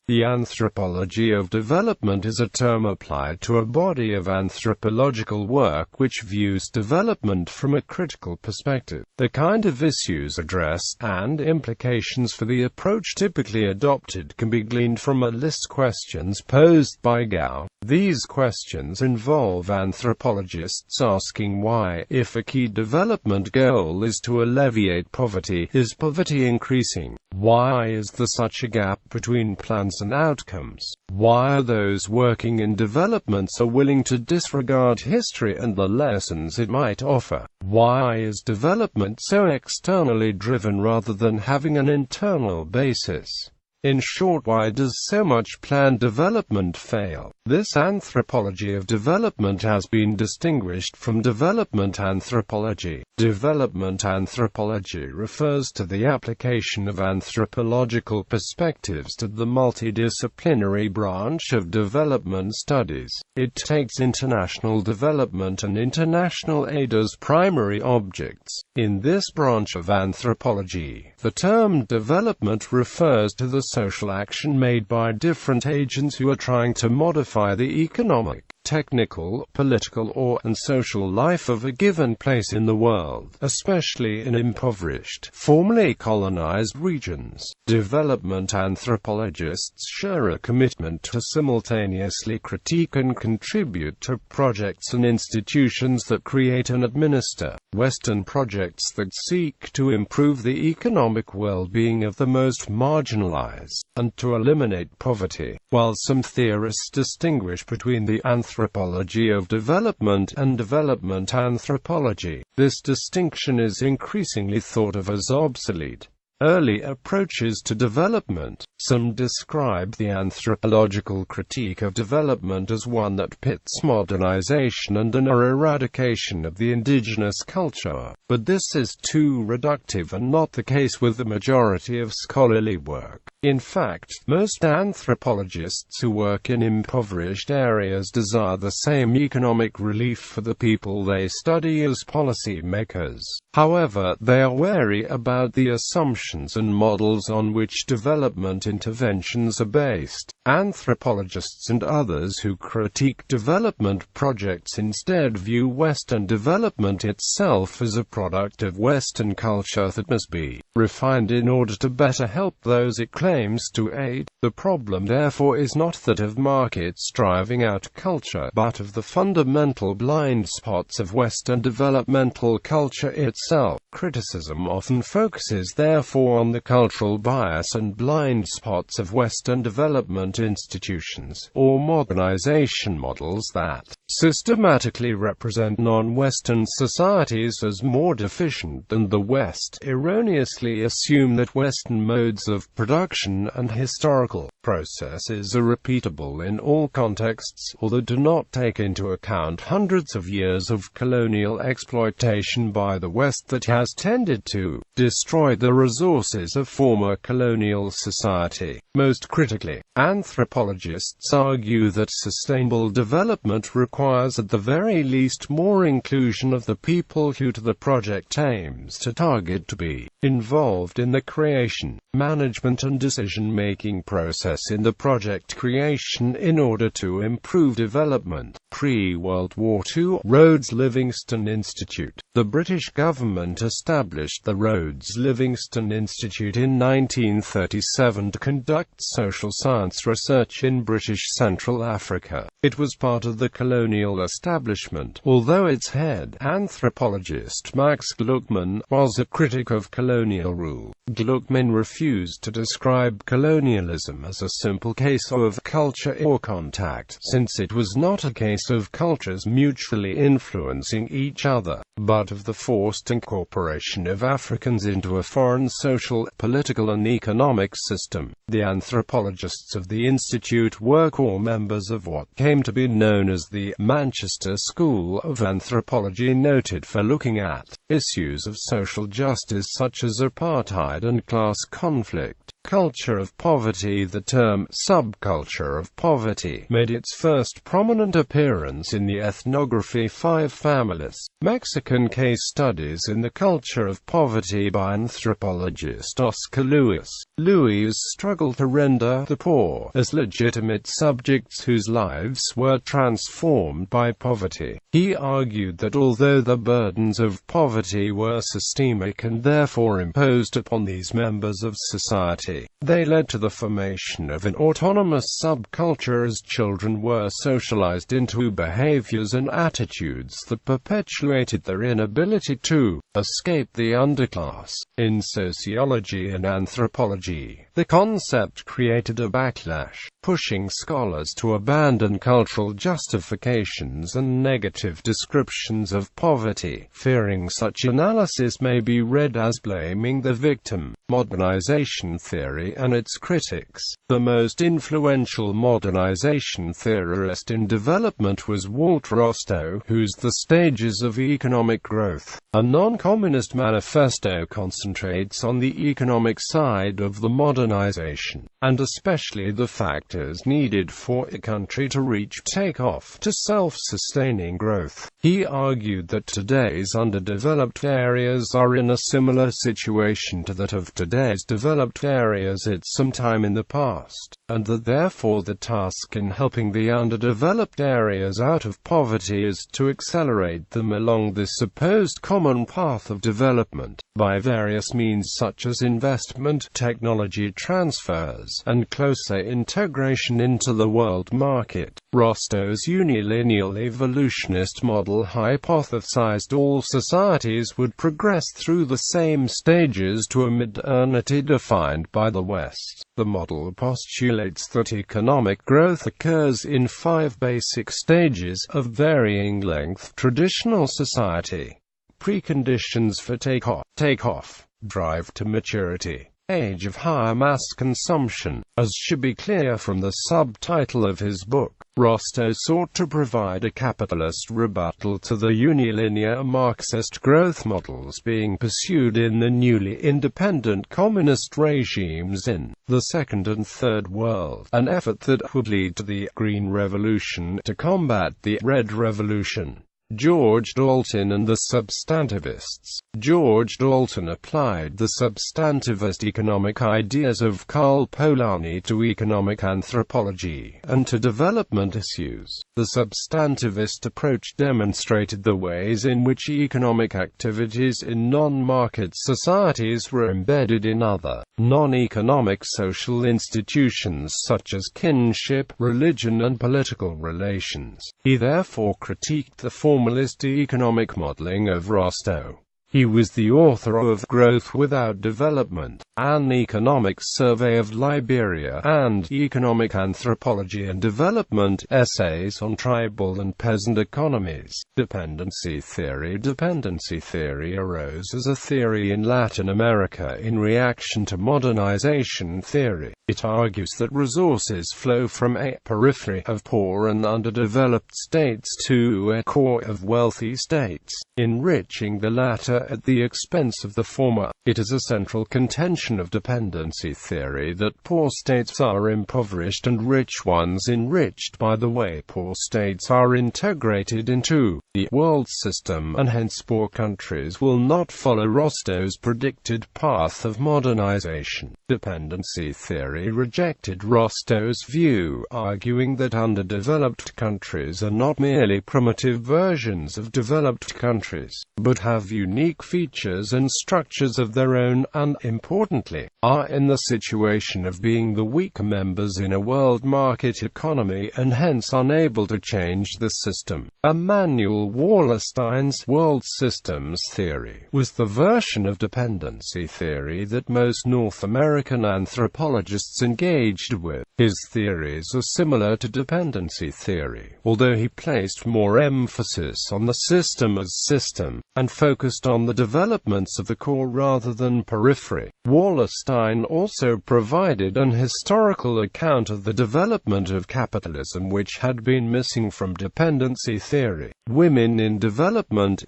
The anthropology of development is a term applied to a body of anthropological work which views development from a critical perspective. The kind of issues addressed, and implications for the approach typically adopted, can be gleaned from a list of questions posed by Gao. These questions involve anthropologists asking why, if a key development goal is to alleviate poverty, is poverty increasing? Why is there such a gap between plans and outcomes? Why are those working in development so willing to disregard history and the lessons it might offer? Why is development so externally driven rather than having an internal basis? In short, why does so much planned development fail? This anthropology of development has been distinguished from development anthropology. Development anthropology refers to the application of anthropological perspectives to the multidisciplinary branch of development studies. It takes international development and international aid as primary objects. In this branch of anthropology, the term development refers to the social action made by different agents who are trying to modify the economic, technical, political and social life of a given place in the world, especially in impoverished, formerly colonized regions. Development anthropologists share a commitment to simultaneously critique and contribute to projects and institutions that create and administer Western projects that seek to improve the economic well-being of the most marginalized, and to eliminate poverty. While some theorists distinguish between the anthropology of development and development anthropology, this distinction is increasingly thought of as obsolete. Early approaches to development. Some describe the anthropological critique of development as one that pits modernization and an eradication of the indigenous culture, but this is too reductive and not the case with the majority of scholarly work. In fact, most anthropologists who work in impoverished areas desire the same economic relief for the people they study as policy makers. However, they are wary about the assumptions and models on which development interventions are based. Anthropologists and others who critique development projects instead view Western development itself as a product of Western culture that must be refined in order to better help those it claims to aid. The problem therefore is not that of markets driving out culture, but of the fundamental blind spots of Western developmental culture itself. Criticism often focuses therefore on the cultural bias and blind spots of Western development institutions, or modernization models that systematically represent non-Western societies as more deficient than the West, erroneously assume that Western modes of production and historical processes are repeatable in all contexts, or that do not take into account hundreds of years of colonial exploitation by the West that has tended to destroy the resources of former colonial society. Most critically, anthropologists argue that sustainable development requires at the very least more inclusion of the people who the project aims to target to be involved in the creation, management and decision-making process in the project creation in order to improve development. Pre-World War II, Rhodes Livingston Institute. The British government established the Rhodes Livingston Institute in 1937 to conduct social science research in British Central Africa. It was part of the colonial establishment, although its head, anthropologist Max Gluckman, was a critic of colonial rule. Gluckman refused to describe colonialism as a simple case of culture or contact, since it was not a case of cultures mutually influencing each other, but of the forced incorporation of Africans into a foreign social, political and economic system. The anthropologists of the Institute were core members of what came to be known as the Manchester School of Anthropology, noted for looking at issues of social justice such as apartheid and class conflict. culture of poverty. The term subculture of poverty made its first prominent appearance in the ethnography Five Families, Mexican Case Studies in the Culture of Poverty by anthropologist Oscar Lewis. Lewis struggled to render the poor as legitimate subjects whose lives were transformed by poverty. He argued that although the burdens of poverty were systemic and therefore imposed upon these members of society, they led to the formation of an autonomous subculture as children were socialized into behaviors and attitudes that perpetuated their inability to escape the underclass. In sociology and anthropology, the concept created a backlash, pushing scholars to abandon cultural justifications and negative descriptions of poverty, fearing such analysis may be read as blaming the victim. Modernization theory and its critics. The most influential modernization theorist in development was Walter Rostow, whose The Stages of Economic Growth, a non-communist manifesto, concentrates on the economic side of the modernization, and especially the factors needed for a country to reach takeoff to self-sustaining growth. He argued that today's underdeveloped areas are in a similar situation to that of today's developed areas at some time in the past, and that therefore the task in helping the underdeveloped areas out of poverty is to accelerate them along this supposed common path of development, by various means such as investment, technology transfers, and closer integration into the world market. Rostow's unilineal evolutionist model hypothesized all societies would progress through the same stages to a modernity defined by the West. The model postulates that economic growth occurs in 5 basic stages of varying length. Traditional society. Preconditions for takeoff, drive to maturity, age of higher mass consumption. As should be clear from the subtitle of his book, Rostow sought to provide a capitalist rebuttal to the unilinear Marxist growth models being pursued in the newly independent communist regimes in the Second and Third World, an effort that would lead to the Green Revolution to combat the Red Revolution. George Dalton and the Substantivists. George Dalton applied the substantivist economic ideas of Karl Polanyi to economic anthropology, and to development issues. The substantivist approach demonstrated the ways in which economic activities in non-market societies were embedded in other, non-economic social institutions such as kinship, religion and political relations. He therefore critiqued the formalist economic modeling of Rostow. He was the author of Growth Without Development, An Economic Survey of Liberia, and Economic Anthropology and Development, Essays on Tribal and Peasant Economies. Dependency theory. Dependency theory arose as a theory in Latin America in reaction to modernization theory. It argues that resources flow from a periphery of poor and underdeveloped states to a core of wealthy states, enriching the latter at the expense of the former. It is a central contention of dependency theory that poor states are impoverished and rich ones enriched by the way poor states are integrated into the world system, and hence poor countries will not follow Rostow's predicted path of modernization. Dependency theory rejected Rostow's view, arguing that underdeveloped countries are not merely primitive versions of developed countries, but have unique features and structures of their own and, importantly, are in the situation of being the weaker members in a world market economy and hence unable to change the system. Immanuel Wallerstein's world systems theory was the version of dependency theory that most North American anthropologists engaged with. His theories are similar to dependency theory, although he placed more emphasis on the system as system, and focused on on the developments of the core rather than periphery. Wallerstein also provided an historical account of the development of capitalism which had been missing from dependency theory. Women in development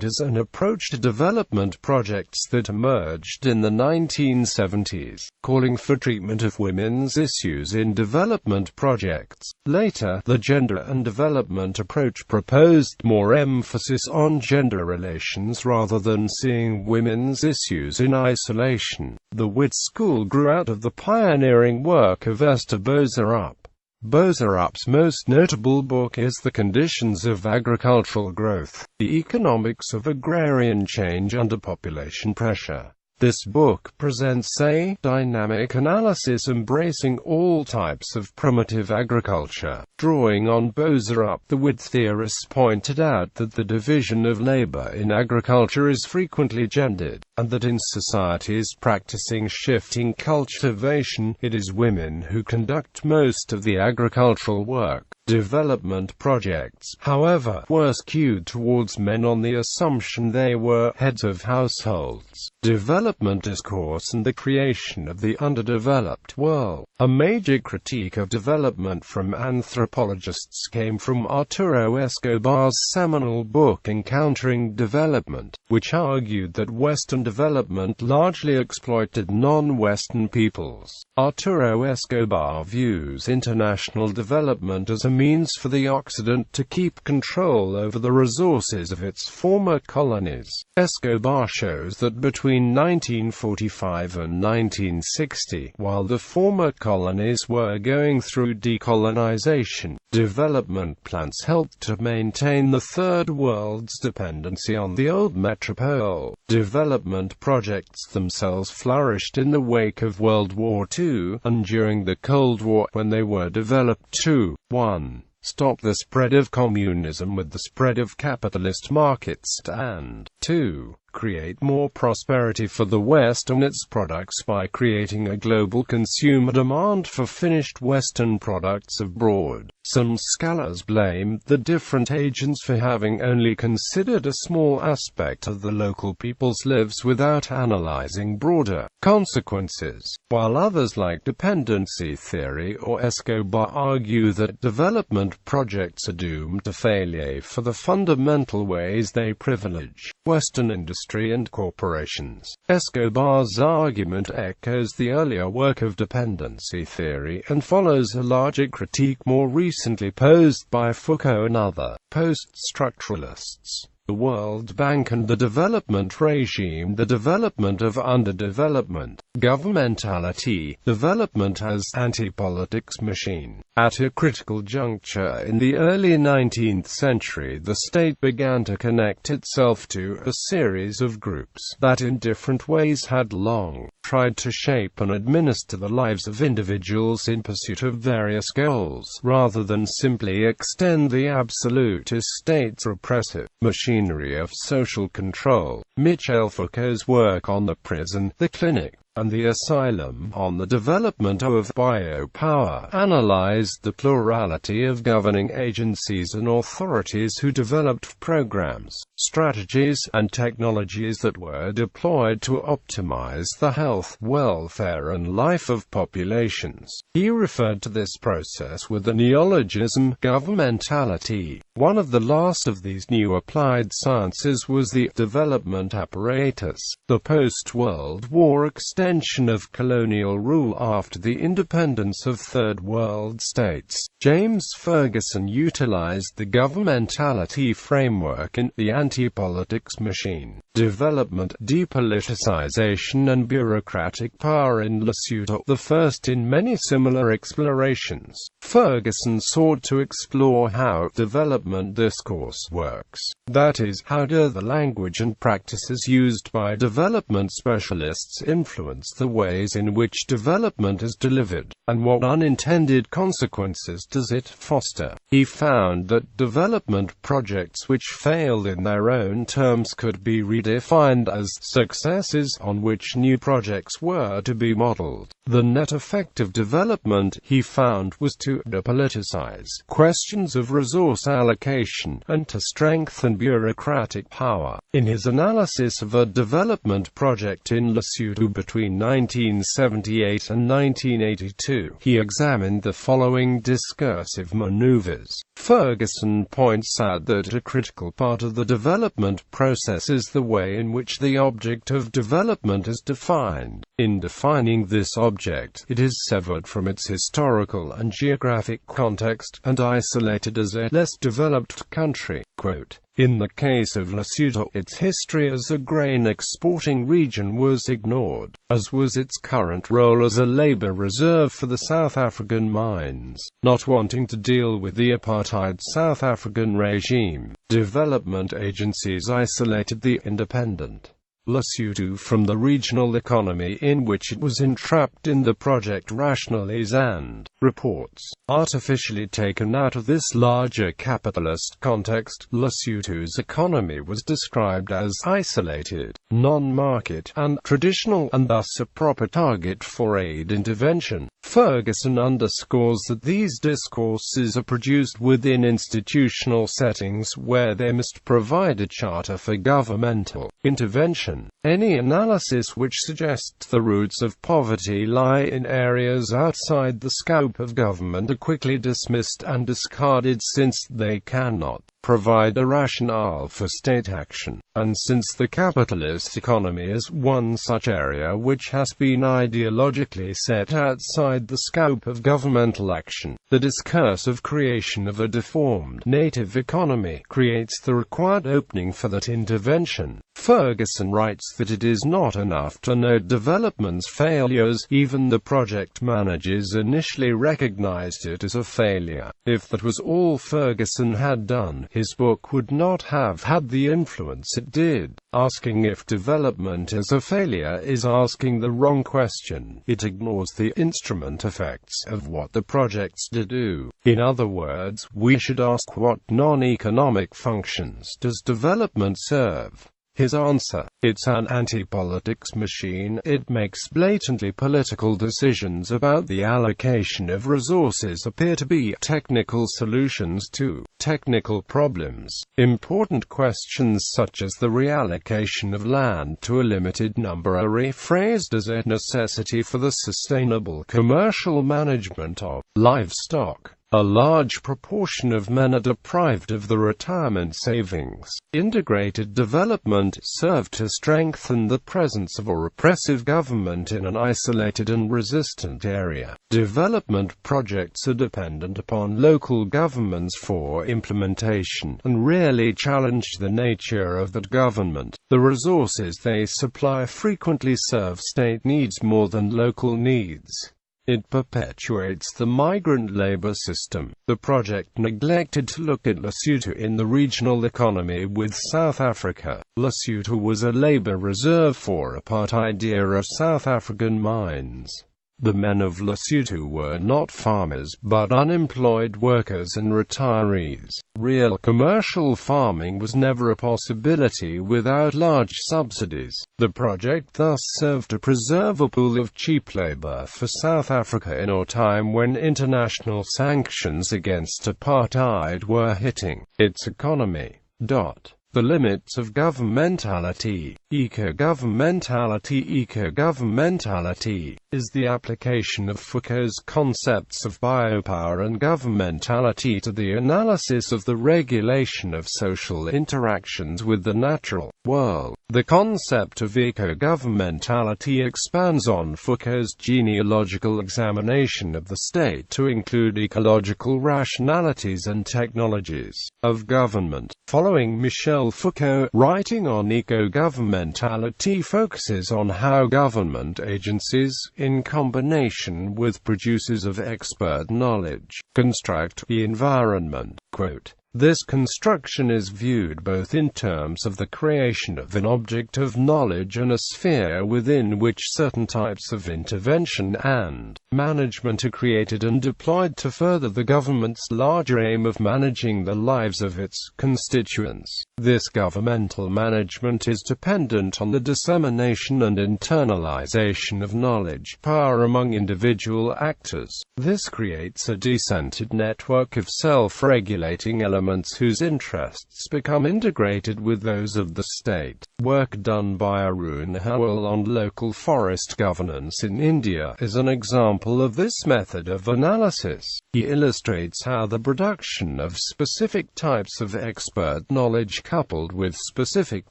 is an approach to development projects that emerged in the 1970s, calling for treatment of women's issues in development projects. Later, the gender and development approach proposed more emphasis on gender relations rather than seeing women's issues in isolation. The Witt School grew out of the pioneering work of Esther Boserup. Boserup's most notable book is The Conditions of Agricultural Growth: The Economics of Agrarian Change Under Population Pressure. This book presents a dynamic analysis embracing all types of primitive agriculture. Drawing on Boserup, the Witt theorists pointed out that the division of labor in agriculture is frequently gendered, and that in societies practicing shifting cultivation, it is women who conduct most of the agricultural work. Development projects, however, were skewed towards men on the assumption they were heads of households. Development discourse and the creation of the underdeveloped world. A major critique of development from anthropologists came from Arturo Escobar's seminal book Encountering Development, which argued that Western development largely exploited non-Western peoples. Arturo Escobar views international development as a means for the Occident to keep control over the resources of its former colonies. Escobar shows that between 1945 and 1960, while the former colonies were going through decolonization, development plans helped to maintain the Third World's dependency on the old metropole. Development projects themselves flourished in the wake of World War II, and during the Cold War when they were developed to 1. Stop the spread of communism with the spread of capitalist markets, and 2. Create more prosperity for the West and its products by creating a global consumer demand for finished Western products abroad. Some scholars blame the different agents for having only considered a small aspect of the local people's lives without analyzing broader consequences, while others like dependency theory or Escobar argue that development projects are doomed to failure for the fundamental ways they privilege Western industry and corporations. Escobar's argument echoes the earlier work of dependency theory and follows a larger critique more recently posed by Foucault and other post-structuralists. The World Bank and the development regime. The development of underdevelopment. Governmentality. Development as anti-politics machine. At a critical juncture in the early 19th century, the state began to connect itself to a series of groups that in different ways had long tried to shape and administer the lives of individuals in pursuit of various goals, rather than simply extend the absolutist state's repressive machinery of social control. Michel Foucault's work on the prison, the clinic, and the asylum, on the development of biopower, analyzed the plurality of governing agencies and authorities who developed programs, strategies, and technologies that were deployed to optimize the health, welfare, and life of populations. He referred to this process with the neologism, governmentality. One of the last of these new applied sciences was the development apparatus, the post-World War extension of colonial rule after the independence of Third World states. James Ferguson utilized the governmentality framework in The Anti-Politics Machine. Development, depoliticization and bureaucratic power in Lesotho, the first in many similar explorations. Ferguson sought to explore how development discourse works. That is, how do the language and practices used by development specialists influence the ways in which development is delivered, and what unintended consequences does it foster? He found that development projects which failed in their own terms could be redefined as successes on which new projects were to be modeled. The net effect of development, he found, was to depoliticize questions of resource allocation, and to strengthen bureaucratic power. In his analysis of a development project in Lesotho between 1978 and 1982, he examined the following discursive maneuvers. Ferguson points out that a critical part of the development process is the way in which the object of development is defined. In defining this object, it is severed from its historical and geographic context, and isolated as a less developed country. Quote, "In the case of Lesotho, its history as a grain exporting region was ignored, as was its current role as a labor reserve for the South African mines. Not wanting to deal with the apartheid South African regime, development agencies isolated the independent Lesotho from the regional economy in which it was entrapped in the project rationales and reports, artificially taken out of this larger capitalist context. Lesotho's economy was described as isolated, non-market, and traditional, and thus a proper target for aid intervention. Ferguson underscores that these discourses are produced within institutional settings where they must provide a charter for governmental intervention. Any analysis which suggests the roots of poverty lie in areas outside the scope of government are quickly dismissed and discarded, since they cannot provide a rationale for state action, and since the capitalist economy is one such area which has been ideologically set outside the scope of governmental action. The discursive creation of a deformed native economy creates the required opening for that intervention. Ferguson writes that it is not enough to note development's failures. Even the project managers initially recognized it as a failure. If that was all Ferguson had done, his book would not have had the influence it did. Asking if development is a failure is asking the wrong question. It ignores the instrument effects of what the projects do. In other words, we should ask, what non-economic functions does development serve? His answer: it's an anti-politics machine. It makes blatantly political decisions about the allocation of resources appear to be technical solutions to technical problems. Important questions such as the reallocation of land to a limited number are rephrased as a necessity for the sustainable commercial management of livestock. A large proportion of men are deprived of the retirement savings. Integrated development served to strengthen the presence of a repressive government in an isolated and resistant area. Development projects are dependent upon local governments for implementation, and rarely challenge the nature of that government. The resources they supply frequently serve state needs more than local needs. It perpetuates the migrant labor system. The project neglected to look at Lesotho in the regional economy with South Africa. Lesotho was a labor reserve for apartheid era South African mines. The men of Lesotho were not farmers, but unemployed workers and retirees. Real commercial farming was never a possibility without large subsidies. The project thus served to preserve a pool of cheap labor for South Africa in a time when international sanctions against apartheid were hitting its economy. The limits of governmentality. Eco-governmentality is the application of Foucault's concepts of biopower and governmentality to the analysis of the regulation of social interactions with the natural world. The concept of eco-governmentality expands on Foucault's genealogical examination of the state to include ecological rationalities and technologies of government. Following Michel Foucault, writing on eco-governmentality focuses on how government agencies, in combination with producers of expert knowledge, construct the environment. Quote, This construction is viewed both in terms of the creation of an object of knowledge and a sphere within which certain types of intervention and management are created and deployed to further the government's larger aim of managing the lives of its constituents. This governmental management is dependent on the dissemination and internalization of knowledge power among individual actors. This creates a decentered network of self-regulating elements whose interests become integrated with those of the state. Work done by Arun Howell on local forest governance in India is an example of this method of analysis. He illustrates how the production of specific types of expert knowledge coupled with specific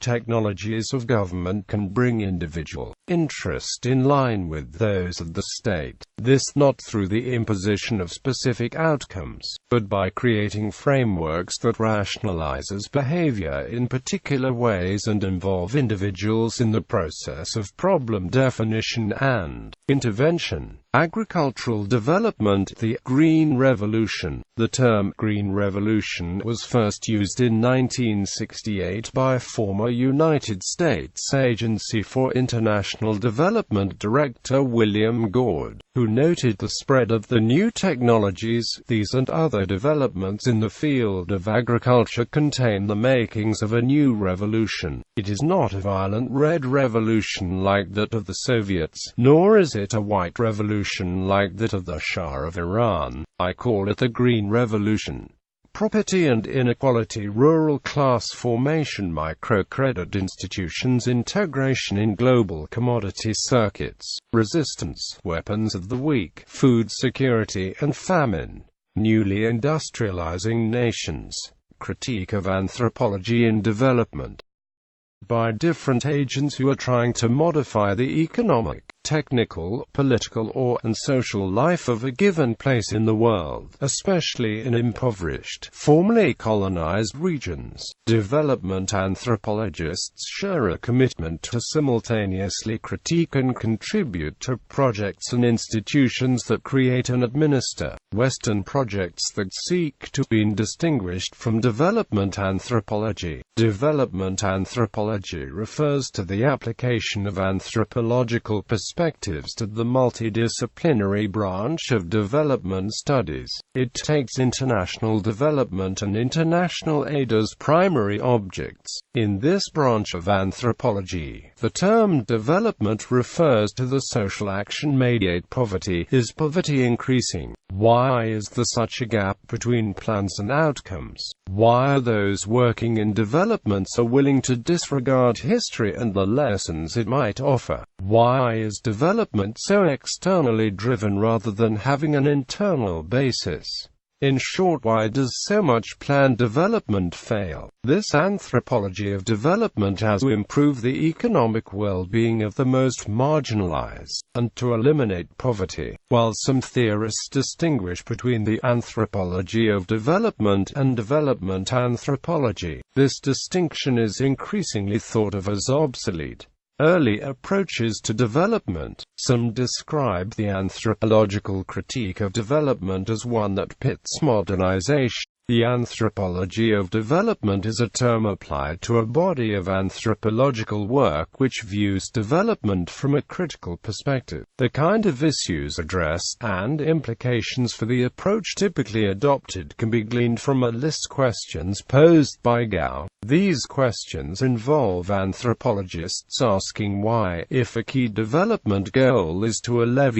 technologies of government can bring individual interest in line with those of the state. This not through the imposition of specific outcomes, but by creating frameworks that rationalizes behavior in particular ways and involve individuals in the process of problem definition and intervention. Agricultural development. The Green Revolution. The term Green Revolution was first used in 1968 by former United States Agency for International Development Director William Gord, who noted the spread of the new technologies. These and other developments in the field of agriculture contain the makings of a new revolution. It is not a violent red revolution like that of the Soviets, nor is it a white revolution like that of the Shah of Iran. I call it the Green Revolution. Property and inequality, rural class formation, microcredit institutions, integration in global commodity circuits, resistance, weapons of the weak, food security and famine, newly industrializing nations, critique of anthropology in development by different agents who are trying to modify the economic, technical, political and social life of a given place in the world, especially in impoverished, formerly colonized regions. Development anthropologists share a commitment to simultaneously critique and contribute to projects and institutions that create and administer Western projects that seek to be distinguished from development anthropology. Development anthropology refers to the application of anthropological perspectives to the multidisciplinary branch of development studies. It takes international development and international aid as primary objects. In this branch of anthropology, the term development refers to the social action mediate poverty. Is poverty increasing? Why is there such a gap between plans and outcomes? Why are those working in development so willing to disregard history and the lessons it might offer? Why is development so externally driven rather than having an internal basis? In short, why does so much planned development fail? This anthropology of development has to improve the economic well-being of the most marginalized, and to eliminate poverty. While some theorists distinguish between the anthropology of development and development anthropology, this distinction is increasingly thought of as obsolete. Early approaches to development. Some describe the anthropological critique of development as one that pits modernization. The anthropology of development is a term applied to a body of anthropological work which views development from a critical perspective. The kind of issues addressed and implications for the approach typically adopted can be gleaned from a list of questions posed by Gao. These questions involve anthropologists asking why, if a key development goal is to alleviate